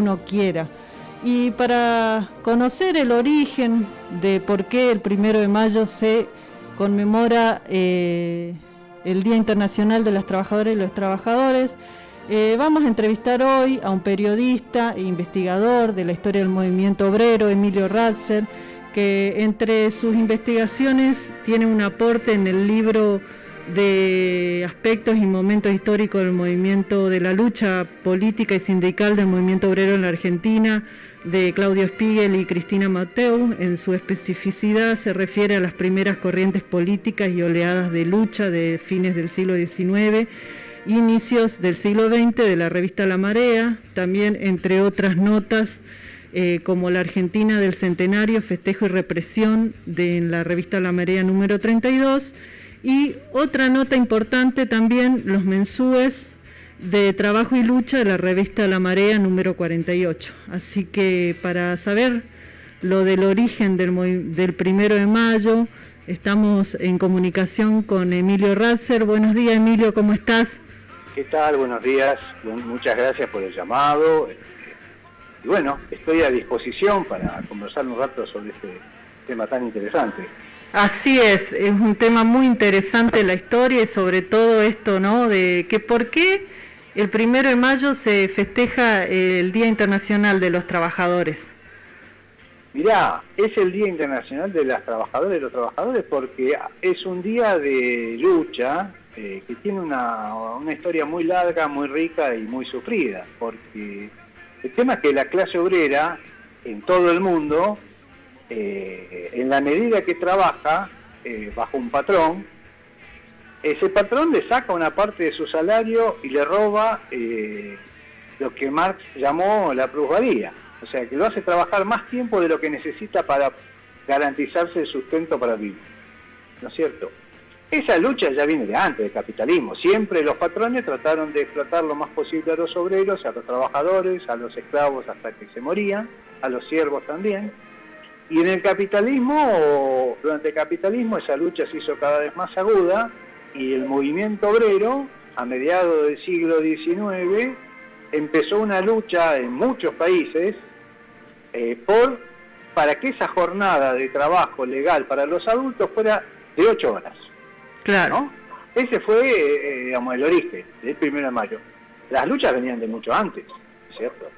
uno quiera. Y para conocer el origen de por qué el 1 de mayo se conmemora el Día Internacional de las Trabajadoras y los Trabajadores, vamos a entrevistar hoy a un periodista e investigador de la historia del movimiento obrero, Emilio Ratzer, que entre sus investigaciones tiene un aporte en el libro de aspectos y momentos históricos del movimiento, de la lucha política y sindical del movimiento obrero en la Argentina, de Claudio Spiegel y Cristina Mateu. En su especificidad se refiere a las primeras corrientes políticas y oleadas de lucha de fines del siglo XIX, inicios del siglo XX, de la revista La Marea, también entre otras notas como La Argentina del Centenario, Festejo y Represión, en la revista La Marea número 32, y otra nota importante también, los mensúes de Trabajo y Lucha de la revista La Marea número 48. Así que para saber lo del origen del 1 de mayo, estamos en comunicación con Emilio Ratzer. Buenos días, Emilio, ¿cómo estás? ¿Qué tal? Buenos días, muchas gracias por el llamado. Y bueno, estoy a disposición para conversar un rato sobre este tema tan interesante. Así es un tema muy interesante la historia y sobre todo esto, ¿no? De que por qué el 1 de mayo se festeja el Día Internacional de los Trabajadores. Mirá, es el Día Internacional de las Trabajadoras y los Trabajadores porque es un día de lucha que tiene una historia muy larga, muy rica y muy sufrida, porque el tema es que la clase obrera en todo el mundo, en la medida que trabaja bajo un patrón, ese patrón le saca una parte de su salario y le roba lo que Marx llamó la plusvalía. O sea, que lo hace trabajar más tiempo de lo que necesita para garantizarse el sustento para vivir. ¿No es cierto? Esa lucha ya viene de antes del capitalismo. Siempre los patrones trataron de explotar lo más posible a los obreros, a los trabajadores, a los esclavos hasta que se morían, a los siervos también. Y en el capitalismo, durante el capitalismo, esa lucha se hizo cada vez más aguda y el movimiento obrero, a mediados del siglo XIX, empezó una lucha en muchos países para que esa jornada de trabajo legal para los adultos fuera de 8 horas. Claro. ¿No? Ese fue, digamos, el origen del 1 de mayo. Las luchas venían de mucho antes, ¿cierto?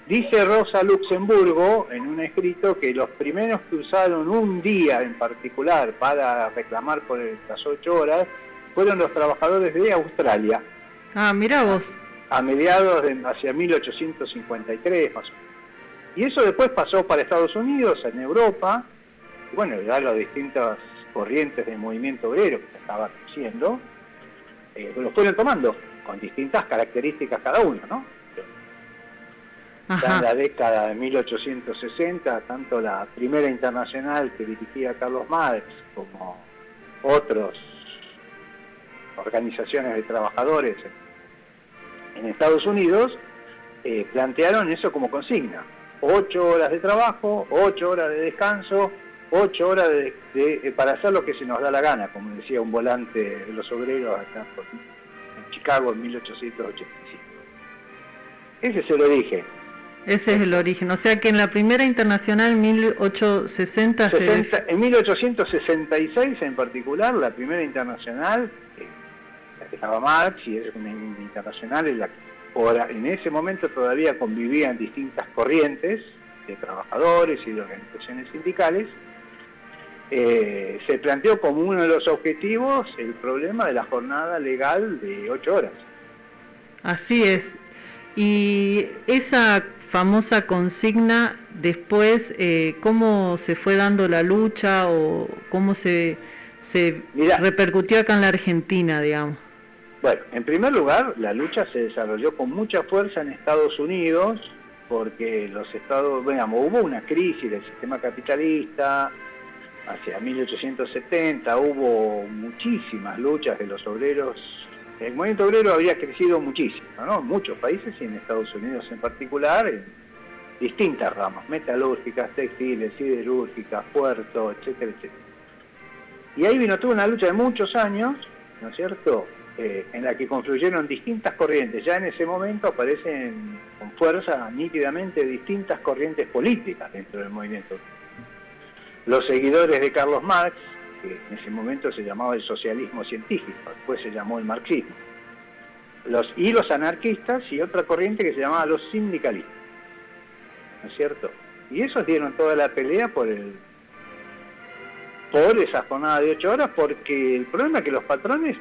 Dice Rosa Luxemburgo en un escrito que los primeros que usaron un día en particular para reclamar por las 8 horas fueron los trabajadores de Australia. Ah, mirá vos. A mediados hacia 1853 más o menos. Y eso después pasó para Estados Unidos, en Europa, y bueno, ya las distintas corrientes del movimiento obrero que se estaba haciendo, lo fueron tomando, con distintas características cada uno, ¿no? Ya en la década de 1860, tanto la Primera Internacional que dirigía Carlos Marx, como otras organizaciones de trabajadores en Estados Unidos, plantearon eso como consigna. 8 horas de trabajo, 8 horas de descanso, 8 horas para hacer lo que se nos da la gana, como decía un volante de los obreros acá en Chicago en 1885. Ese es el origen. Ese es el origen, o sea que en la Primera Internacional en 1860... En 1866 en particular, la Primera Internacional, la que estaba Marx, y es una internacional en la que en ese momento todavía convivían distintas corrientes de trabajadores y de organizaciones sindicales, se planteó como uno de los objetivos el problema de la jornada legal de 8 horas. Así es. Y esa famosa consigna, después, ¿cómo se fue dando la lucha o cómo se repercutió acá en la Argentina, digamos? Bueno, en primer lugar, la lucha se desarrolló con mucha fuerza en Estados Unidos, porque los estados, digamos, hubo una crisis del sistema capitalista, hacia 1870 hubo muchísimas luchas de los obreros. El movimiento obrero había crecido muchísimo, ¿no? En muchos países y en Estados Unidos en particular, en distintas ramas, metalúrgicas, textiles, siderúrgicas, puertos, etcétera, etcétera. Y ahí vino toda una lucha de muchos años, ¿no es cierto?, en la que confluyeron distintas corrientes. Ya en ese momento aparecen con fuerza nítidamente distintas corrientes políticas dentro del movimiento. Los seguidores de Carlos Marx, que en ese momento se llamaba el socialismo científico, después se llamó el marxismo, y los anarquistas, y otra corriente que se llamaba los sindicalistas, ¿no es cierto? Y esos dieron toda la pelea por esa jornada de 8 horas, porque el problema es que los patrones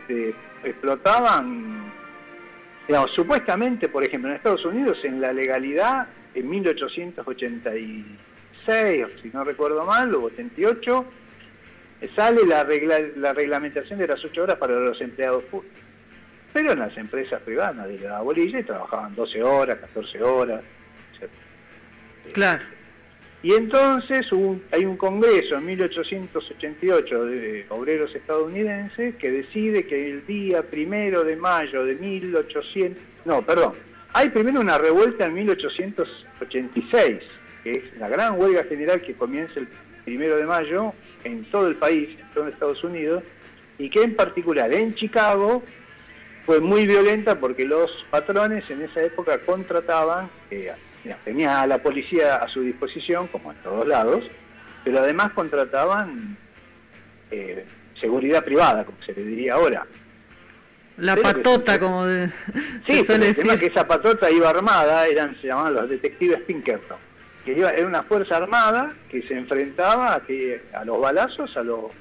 explotaban, digamos, supuestamente, por ejemplo, en Estados Unidos, en la legalidad, en 1886, si no recuerdo mal, o 88, sale la reglamentación de las 8 horas para los empleados públicos. Pero en las empresas privadas nadie le daba bolilla y trabajaban 12 horas, 14 horas. ¿Cierto? Claro. Y entonces hay un congreso en 1888 de obreros estadounidenses que decide que el día 1 de mayo de 1800... No, perdón. Hay primero una revuelta en 1886, que es la gran huelga general que comienza el 1 de mayo en todo el país, en todo Estados Unidos, y que en particular en Chicago fue muy violenta porque los patrones en esa época contrataban, tenía a la policía a su disposición, como en todos lados, pero además contrataban seguridad privada, como se le diría ahora. La patota, como sí, pero el tema es que esa patota iba armada, se llamaban los detectives Pinkerton, que era una fuerza armada que se enfrentaba a los balazos a los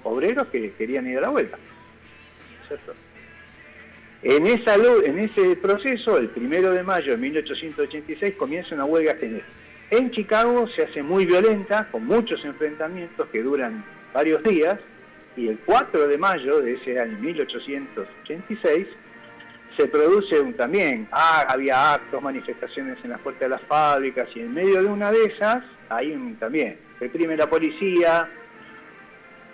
obreros que querían ir a la huelga, ¿cierto? En ese proceso, el 1 de mayo de 1886, comienza una huelga general. En Chicago se hace muy violenta, con muchos enfrentamientos que duran varios días, y el 4 de mayo de ese año 1886 se produce había actos, manifestaciones en las puertas de las fábricas, y en medio de una de esas reprime la policía,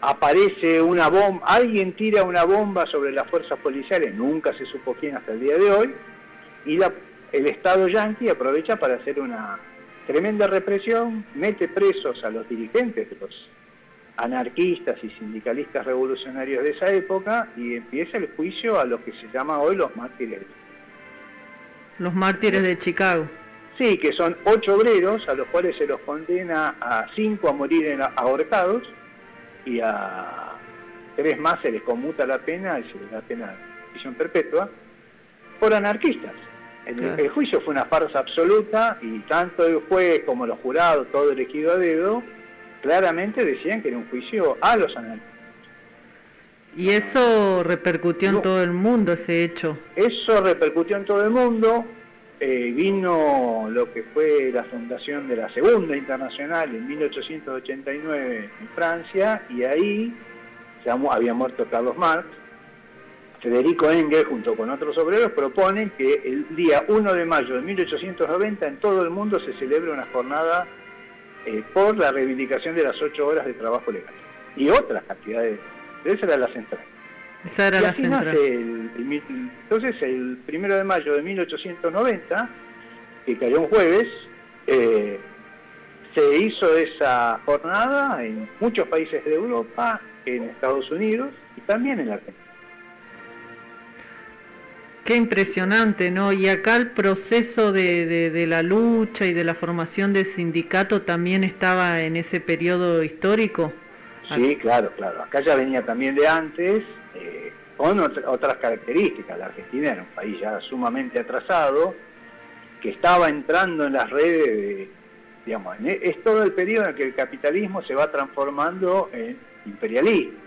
aparece una bomba, alguien tira una bomba sobre las fuerzas policiales, nunca se supo quién hasta el día de hoy, y el Estado yanqui aprovecha para hacer una tremenda represión, mete presos a los dirigentes de los anarquistas y sindicalistas revolucionarios de esa época, y empieza el juicio a lo que se llama hoy los mártires. Los mártires de Chicago. Sí, que son 8 obreros a los cuales se los condena a 5 a morir ahorcados, y a 3 más se les conmuta la pena y se les da pena de prisión perpetua por anarquistas. El juicio fue una farsa absoluta, y tanto el juez como los jurados, todo elegido a dedo, claramente decían que era un juicio a los anarquistas. Y eso repercutió en todo el mundo, ese hecho. Eso repercutió en todo el mundo. Vino lo que fue la fundación de la Segunda Internacional en 1889 en Francia, y ahí había muerto Carlos Marx. Federico Engels, junto con otros obreros, proponen que el día 1 de mayo de 1890 en todo el mundo se celebre una jornada por la reivindicación de las 8 horas de trabajo legal y otras cantidades. Esa era la central. Esa era la central. Entonces, el 1 de mayo de 1890, que cayó un jueves, se hizo esa jornada en muchos países de Europa, en Estados Unidos y también en la Argentina. Qué impresionante, ¿no? Y acá el proceso de la lucha y de la formación del sindicato también estaba en ese periodo histórico. Sí, claro. Acá ya venía también de antes, con otras características. La Argentina era un país ya sumamente atrasado, que estaba entrando en las redes es todo el periodo en el que el capitalismo se va transformando en imperialismo,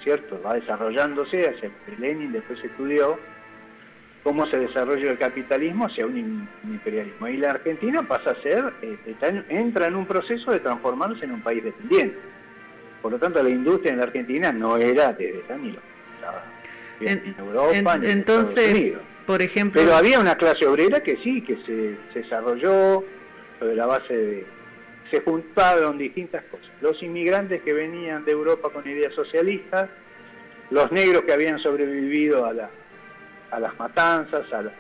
¿cierto? Va desarrollándose hacia el que Lenin después estudió cómo se desarrolla el capitalismo hacia un imperialismo. Y la Argentina pasa a ser, entra en un proceso de transformarse en un país dependiente. Por lo tanto, la industria en la Argentina no era desde esa ni lo que estaba en Europa ni en Estados Unidos. Por ejemplo, pero había una clase obrera que sí, que se desarrolló sobre la base de... Se juntaron distintas cosas. Los inmigrantes que venían de Europa con ideas socialistas, los negros que habían sobrevivido a las matanzas, a la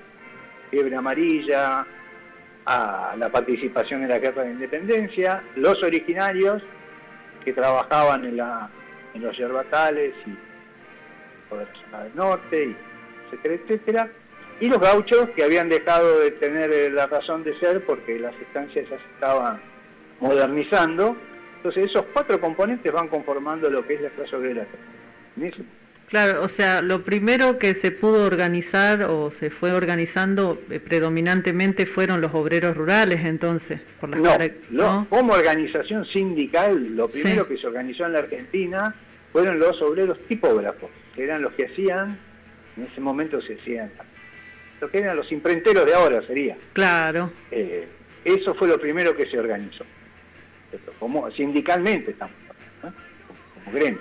fiebre amarilla, a la participación en la guerra de independencia, los originarios que trabajaban en los yerbatales y por la zona del norte, etcétera, etcétera, y los gauchos que habían dejado de tener la razón de ser porque las estancias ya se estaban modernizando. Entonces esos 4 componentes van conformando lo que es la clase obrera. Claro, o sea, lo primero que se pudo organizar o se fue organizando predominantemente fueron los obreros rurales, entonces. Por las ¿no? Como organización sindical, lo primero que se organizó en la Argentina fueron los obreros tipógrafos, que eran los que hacían, en ese momento se hacían, lo que eran los imprenteros de ahora sería. Claro. Eso fue lo primero que se organizó. Como sindicalmente estamos, ¿no? Como gremio.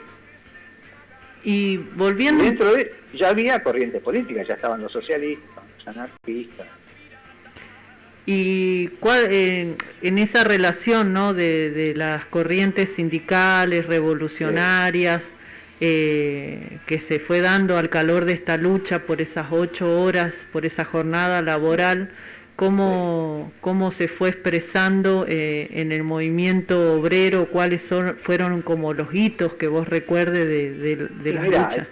Y volviendo... Dentro de ya había corrientes políticas, ya estaban los socialistas, los anarquistas. Y cuál, en esa relación, ¿no?, de las corrientes sindicales, revolucionarias, que se fue dando al calor de esta lucha por esas 8 horas, por esa jornada laboral, ¿cómo se fue expresando en el movimiento obrero? ¿Cuáles fueron como los hitos que vos recuerdes de las luchas?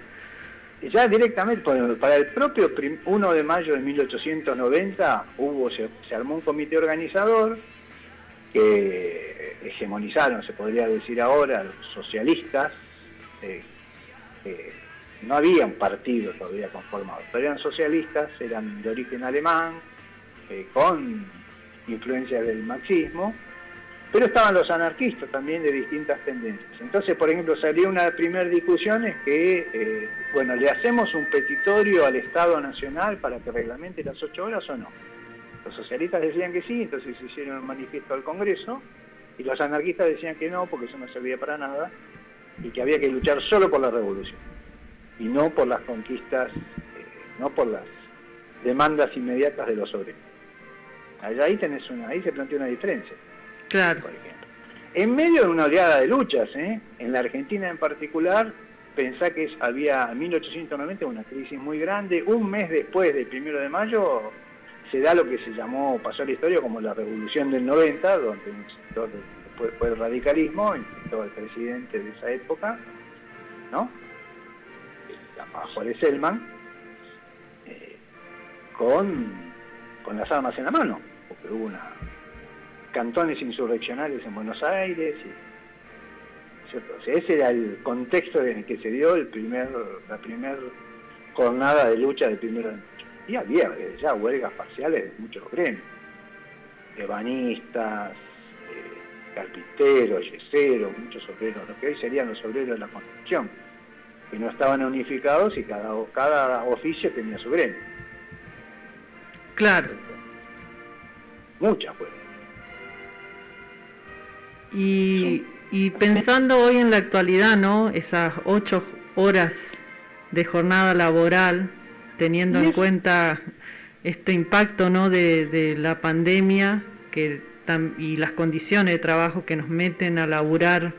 Ya directamente, para el propio 1 de mayo de 1890 se armó un comité organizador que hegemonizaron, se podría decir ahora, los socialistas. No había un partido todavía conformado, pero eran socialistas, eran de origen alemán, con influencia del marxismo, pero estaban los anarquistas también de distintas tendencias. Entonces, por ejemplo, salió una primera discusión es que, le hacemos un petitorio al Estado Nacional para que reglamente las 8 horas o no. Los socialistas decían que sí, entonces se hicieron un manifiesto al Congreso, y los anarquistas decían que no, porque eso no servía para nada, y que había que luchar solo por la revolución, y no por las conquistas, no por las demandas inmediatas de los obreros. Ahí se plantea una diferencia. Claro. Por ejemplo. En medio de una oleada de luchas, en la Argentina en particular, pensá que había en 1890 una crisis muy grande. Un mes después del 1 de mayo se da lo que se llamó, pasó a la historia como la Revolución del 90, donde un sector después fue el radicalismo, intentó el presidente de esa época, ¿no? Que se llamaba Juárez Selman, con las armas en la mano, porque hubo cantones insurreccionales en Buenos Aires, ¿cierto? O sea, ese era el contexto en el que se dio la primera jornada de lucha del 1 de mayo. Y había ya huelgas parciales de muchos gremios, ebanistas, carpinteros, yeseros, muchos obreros, lo que hoy serían los obreros de la construcción, que no estaban unificados y cada oficio tenía su gremio. Claro. Muchas huelgas. Y pensando hoy en la actualidad, ¿no?, esas 8 horas de jornada laboral, teniendo en cuenta este impacto, ¿no?, de la pandemia y las condiciones de trabajo que nos meten a laburar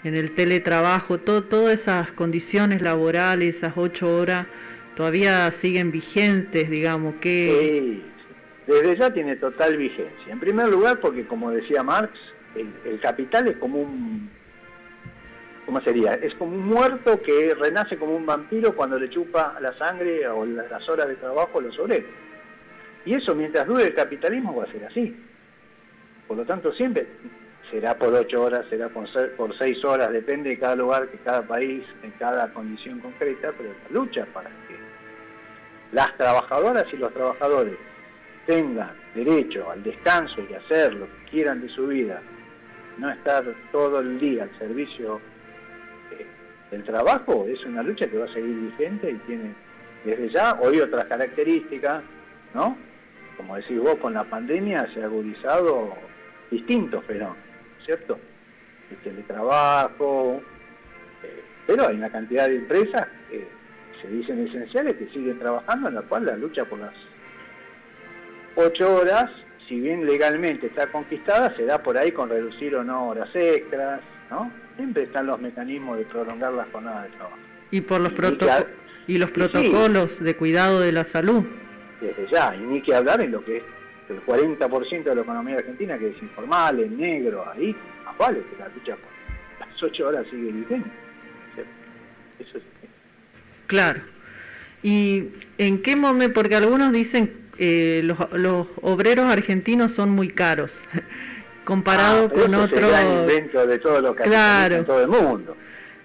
en el teletrabajo, todas esas condiciones laborales, esas 8 horas, todavía siguen vigentes, digamos, que... Sí, desde ya tiene total vigencia. En primer lugar porque, como decía Marx, el capital es como ¿cómo sería? Es como un muerto que renace como un vampiro cuando le chupa la sangre o las horas de trabajo a los obreros. Y eso, mientras dure el capitalismo, va a ser así. Por lo tanto, siempre será por 8 horas, será por 6 horas, depende de cada lugar, de cada país, en cada condición concreta, pero la lucha para que las trabajadoras y los trabajadores tengan derecho al descanso y hacer lo que quieran de su vida, no estar todo el día al servicio del trabajo, es una lucha que va a seguir vigente y tiene desde ya hoy otras características, ¿no? Como decís vos, con la pandemia se ha agudizado distintos fenómenos, ¿cierto? El teletrabajo, pero hay una cantidad de empresas que se dicen esenciales que siguen trabajando, en la cual la lucha por las 8 horas, si bien legalmente está conquistada, se da por ahí con reducir o no horas extras, ¿no? Siempre están los mecanismos de prolongar las jornadas de trabajo. Y por los protocolos de cuidado de la salud. Desde ya, y ni que hablar en lo que es el 40% de la economía argentina, que es informal, en negro, ahí, más vale que la lucha por las 8 horas sigue vigente. Eso es... Claro. ¿Y en qué momento? Porque algunos dicen los obreros argentinos son muy caros comparado con otros. Es el gran invento de todo lo que claro, en todo el mundo.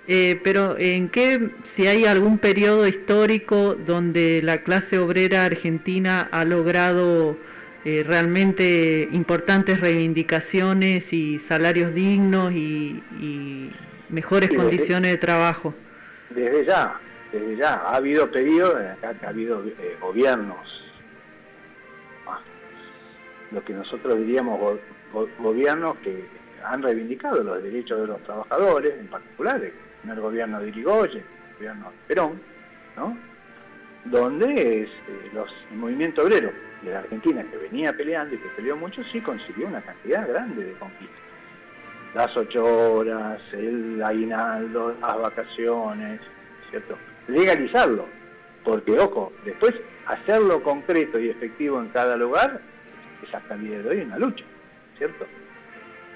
Pero ¿en qué, si hay algún periodo histórico donde la clase obrera argentina ha logrado realmente importantes reivindicaciones y salarios dignos y mejores condiciones de trabajo? Desde ya. Ha habido periodos en acá que ha habido gobiernos, lo que nosotros diríamos gobiernos que han reivindicado los derechos de los trabajadores, en particular el primer gobierno de Irigoyen, el gobierno de Perón, ¿no? Donde el movimiento obrero de la Argentina, que venía peleando y que peleó mucho, sí consiguió una cantidad grande de conquistas. Las 8 horas, el aguinaldo, las vacaciones, ¿cierto? Legalizarlo, porque, ojo, después hacerlo concreto y efectivo en cada lugar es hasta el día de hoy una lucha, ¿cierto?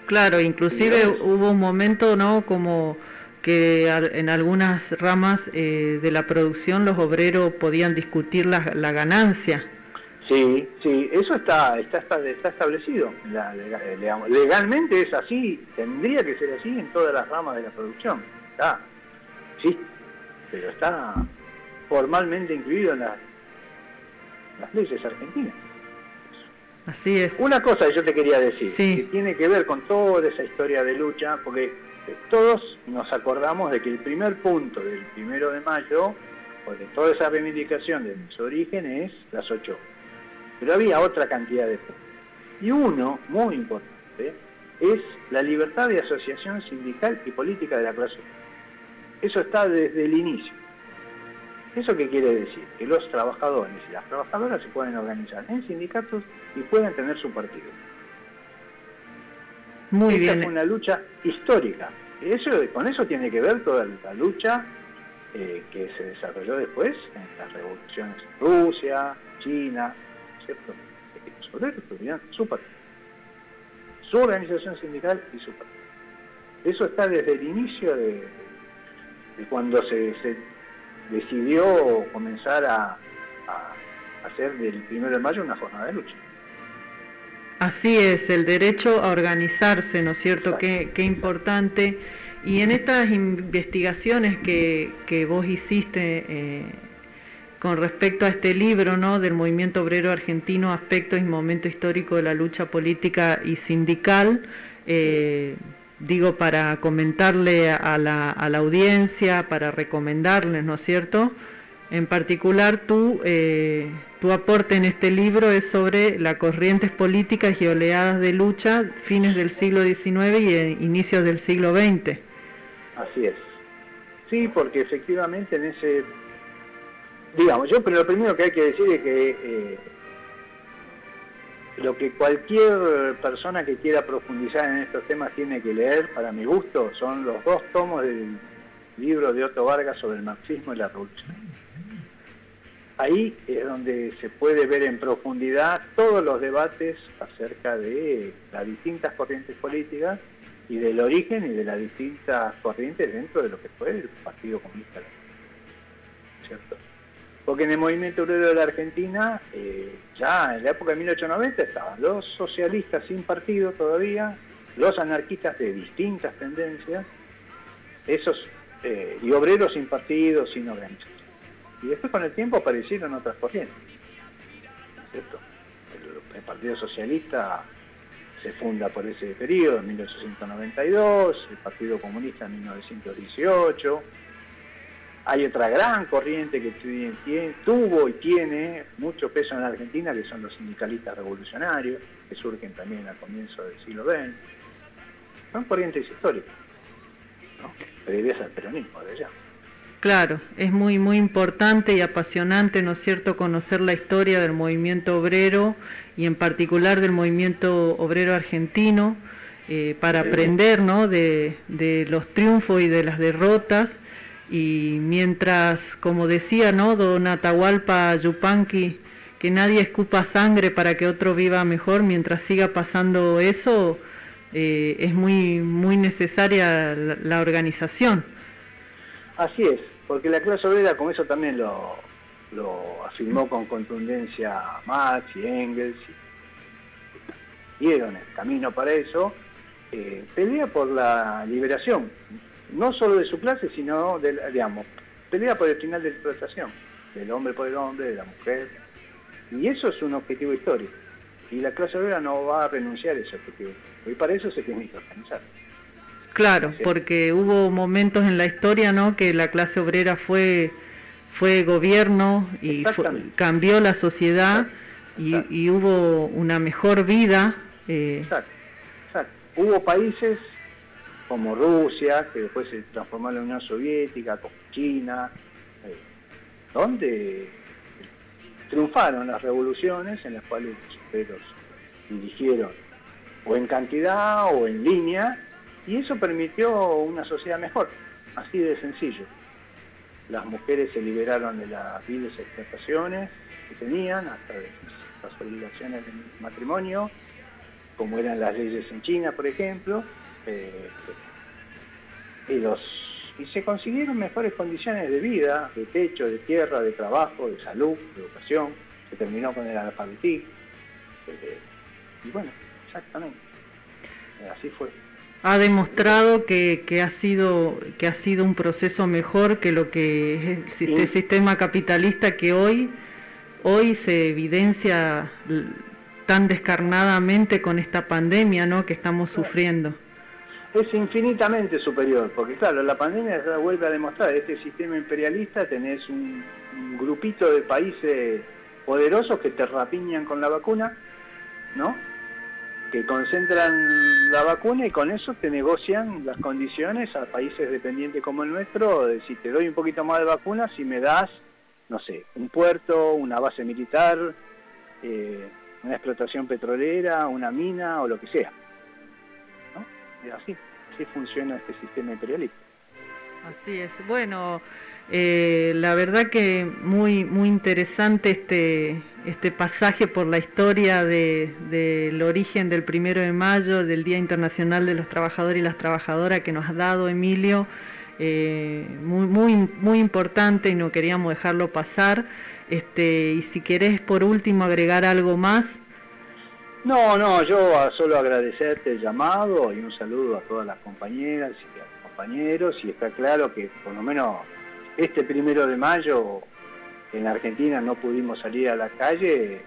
Claro, inclusive hubo un momento, ¿no?, como que en algunas ramas de la producción los obreros podían discutir la ganancia. Sí, eso está establecido. Legalmente es así, tendría que ser así en todas las ramas de la producción. Sí, pero está formalmente incluido en las leyes argentinas. Así es. Una cosa que yo te quería decir, sí, que tiene que ver con toda esa historia de lucha, porque todos nos acordamos de que el primer punto del 1 de mayo, pues de toda esa reivindicación de su origen, es las 8 horas. Pero había otra cantidad de puntos. Y uno, muy importante, es la libertad de asociación sindical y política de la clase obrera. Eso está desde el inicio. ¿Eso qué quiere decir? Que los trabajadores y las trabajadoras se pueden organizar en sindicatos y pueden tener su partido. Muy bien. Esta es una lucha histórica. Con eso tiene que ver toda la lucha que se desarrolló después en las revoluciones en Rusia, China, ¿cierto? Los obreros tuvieron su partido, su organización sindical y su partido. Eso está desde el inicio de cuando se decidió comenzar a hacer del 1 de mayo una jornada de lucha. Así es, el derecho a organizarse, ¿no es cierto? Qué importante. Y en estas investigaciones que vos hiciste con respecto a este libro, ¿no?, del movimiento obrero argentino, aspectos y momento histórico de la lucha política y sindical, digo, para comentarle a la audiencia, para recomendarles, ¿no es cierto? En particular, tu aporte en este libro es sobre las corrientes políticas y oleadas de lucha, fines del siglo XIX y inicios del siglo XX. Así es. Sí, porque efectivamente en ese... pero lo primero que hay que decir es que lo que cualquier persona que quiera profundizar en estos temas tiene que leer, para mi gusto, son los 2 tomos del libro de Otto Vargas sobre el marxismo y la revolución. Ahí es donde se puede ver en profundidad todos los debates acerca de las distintas corrientes políticas y del origen y de las distintas corrientes dentro de lo que fue el Partido Comunista, ¿cierto? Porque en el movimiento obrero de la Argentina, ya en la época de 1890 estaban los socialistas sin partido todavía, los anarquistas de distintas tendencias, y obreros sin partido, sin organización. Y después con el tiempo aparecieron otras corrientes, ¿cierto? El Partido Socialista se funda por ese periodo, en 1892, el Partido Comunista en 1918. Hay otra gran corriente que tuvo y tiene mucho peso en la Argentina, que son los sindicalistas revolucionarios, que surgen también al comienzo del siglo XX. Son corrientes históricas, ¿no?, previas al peronismo de allá. Claro, es muy importante y apasionante, ¿no es cierto?, conocer la historia del movimiento obrero y en particular del movimiento obrero argentino, para aprender, ¿no?, de los triunfos y de las derrotas. Y mientras, como decía, ¿no?, don Atahualpa Yupanqui, que nadie escupa sangre para que otro viva mejor, mientras siga pasando eso, es muy necesaria la organización. Así es, porque la clase obrera, como eso también lo lo afirmó con contundencia Marx y Engels, y dieron el camino para eso. Pelea por la liberación, no solo de su clase, sino, pelea por el final de la explotación, del hombre por el hombre, de la mujer, y eso es un objetivo histórico, y la clase obrera no va a renunciar a ese objetivo, y para eso se tiene que organizar. Claro, porque hubo momentos en la historia, ¿no?, que la clase obrera fue gobierno y cambió la sociedad. Y hubo una mejor vida. Exacto. Hubo países como Rusia, que después se transformó en la Unión Soviética, como China, donde triunfaron las revoluciones en las cuales los obreros dirigieron o en cantidad o en línea, y eso permitió una sociedad mejor, así de sencillo. Las mujeres se liberaron de las viles explotaciones que tenían, hasta de las obligaciones del matrimonio, como eran las leyes en China, por ejemplo, y se consiguieron mejores condiciones de vida, de techo, de tierra, de trabajo, de salud, de educación. Se terminó con el analfabetismo. Y bueno, exactamente, así fue. Ha demostrado que ha sido un proceso mejor que lo que es el sistema capitalista que hoy se evidencia tan descarnadamente con esta pandemia, ¿no?, que estamos sufriendo. Es infinitamente superior, porque claro, la pandemia vuelve a demostrar, este sistema imperialista, tenés un grupito de países poderosos que te rapiñan con la vacuna, ¿no?, que concentran la vacuna y con eso te negocian las condiciones a países dependientes como el nuestro, de si te doy un poquito más de vacuna, si me das, no sé, un puerto, una base militar, una explotación petrolera, una mina o lo que sea, ¿no? Y así funciona este sistema imperialista. Así es. Bueno, la verdad que muy interesante este pasaje por la historia del origen del 1 de mayo, del Día Internacional de los Trabajadores y las Trabajadoras que nos ha dado Emilio, muy importante y no queríamos dejarlo pasar. Y si querés por último agregar algo más. No, yo solo agradecerte el llamado y un saludo a todas las compañeras y a los compañeros, y está claro que por lo menos este 1 de mayo en Argentina no pudimos salir a la calle,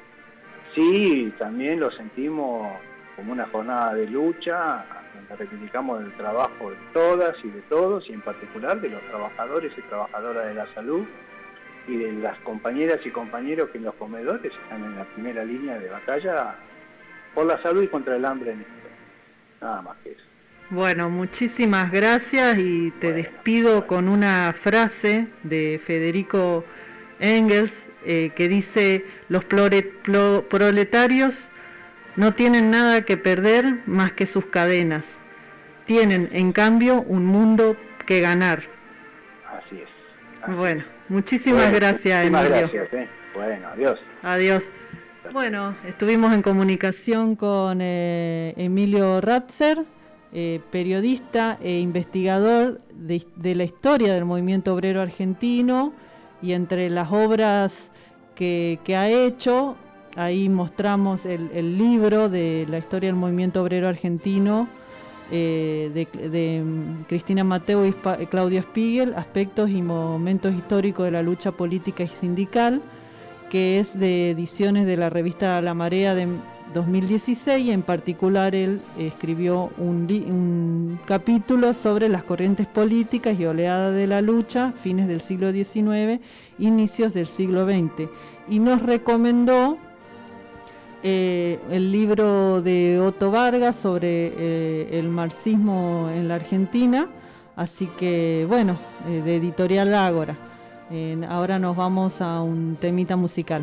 sí, también lo sentimos como una jornada de lucha, donde reivindicamos el trabajo de todas y de todos, y en particular de los trabajadores y trabajadoras de la salud, y de las compañeras y compañeros que en los comedores están en la primera línea de batalla por la salud y contra el hambre en esto. Nada más que eso. Bueno, muchísimas gracias y te despido con una frase de Federico Engels que dice: los proletarios no tienen nada que perder más que sus cadenas. Tienen, en cambio, un mundo que ganar. Así es. Bueno, muchísimas gracias, Emilio. Gracias. Bueno, adiós. Adiós. Bueno, estuvimos en comunicación con Emilio Ratzer, periodista e investigador de la historia del movimiento obrero argentino, y entre las obras que ha hecho, ahí mostramos el libro de la historia del movimiento obrero argentino de Cristina Mateu y Claudio Spiegel, aspectos y momentos históricos de la lucha política y sindical, que es de ediciones de la revista La Marea de 2016, y en particular él escribió un capítulo sobre las corrientes políticas y oleadas de la lucha, fines del siglo XIX, inicios del siglo XX, y nos recomendó el libro de Otto Vargas sobre el marxismo en la Argentina, así que bueno, de Editorial Ágora. Ahora nos vamos a un temita musical.